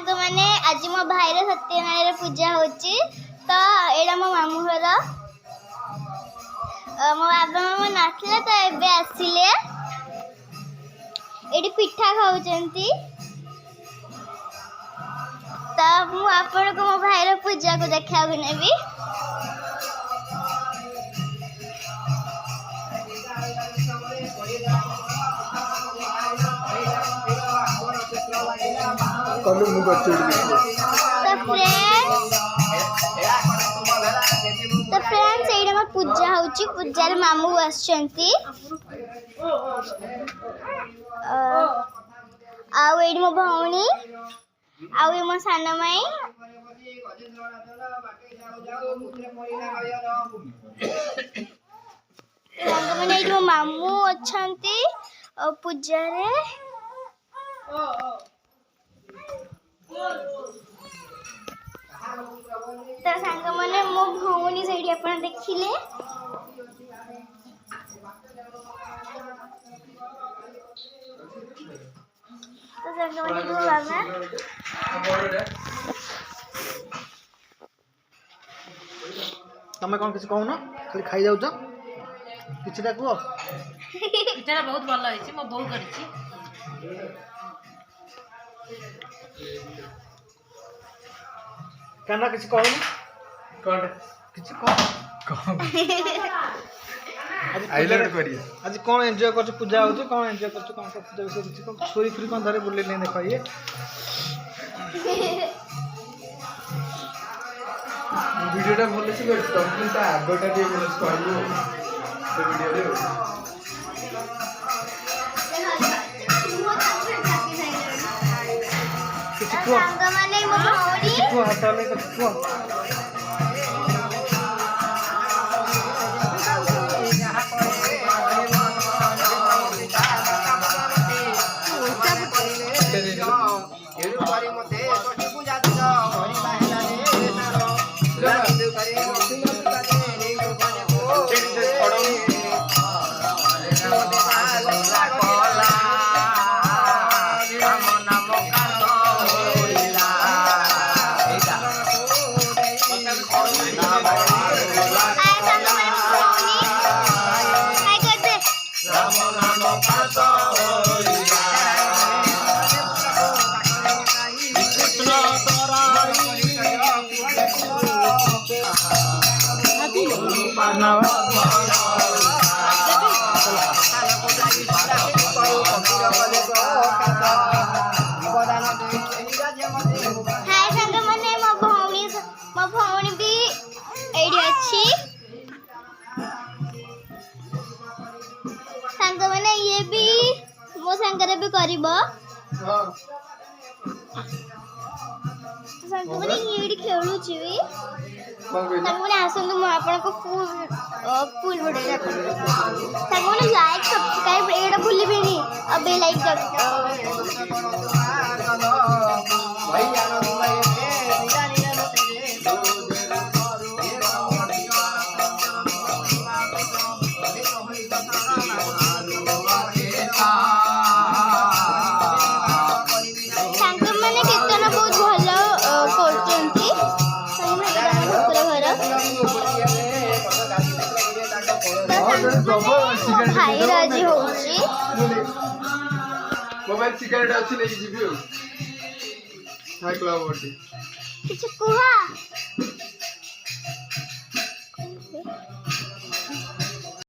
सांग मैंने आज मो भाईर सत्यनारायण पूजा होची तो एडा मो मामू घर मो बाबा मामा नाचले तो एबे आसिले एडी पिठा खाउचंती तो मु आपण को मो भाईर पूजा को देखा नेबी कलु मु गचोड़ी तो फ्रेंड्स एइडा म पूजा होची पूजा रे मामू आछंती आउ एइडी मो भौणी आउ ए मो साना माई रंग माने एइडी मो मामू अछंती पूजा रे तो सांग मैंने मो भौणी से अपन देखिले तो सांग मैंने दो बाबा तमे कोन किछ कहू ना खाली खाई जाउ छ किछटा को पिठाटा बहुत भल होइछि मो बहु करछि काना किछ कहू ना कोन किछ कह आइलैंड करिए आज कोन एन्जॉय करछ पूजा होछ कोन एन्जॉय करछ कोन पूजा विषय किछ कोन छोरी फ्री कोन धरे बुले ले देखो ये वीडियोटा बोले से टॉपिक आगोटा दे बोले कहलु तो वीडियो रे किछ को सांग माने मो भौणी किछ को हटाले किछ को हाय सांग मैंने मो भौणी भी एडी अछि सांग मैंने ये भी मो संगरे भी करबो सांग मैंने एडी खेलु छी भी सांग मैंने आसंतु मो आपन को फुल वीडियो सांग मैंने लाइक सब्सक्राइब एडा भूली बेनी अब लाइक कर भाई राजी होची मोबाइल सिगरेट अछि नै जीबी हाय क्लाउड किछ कुहा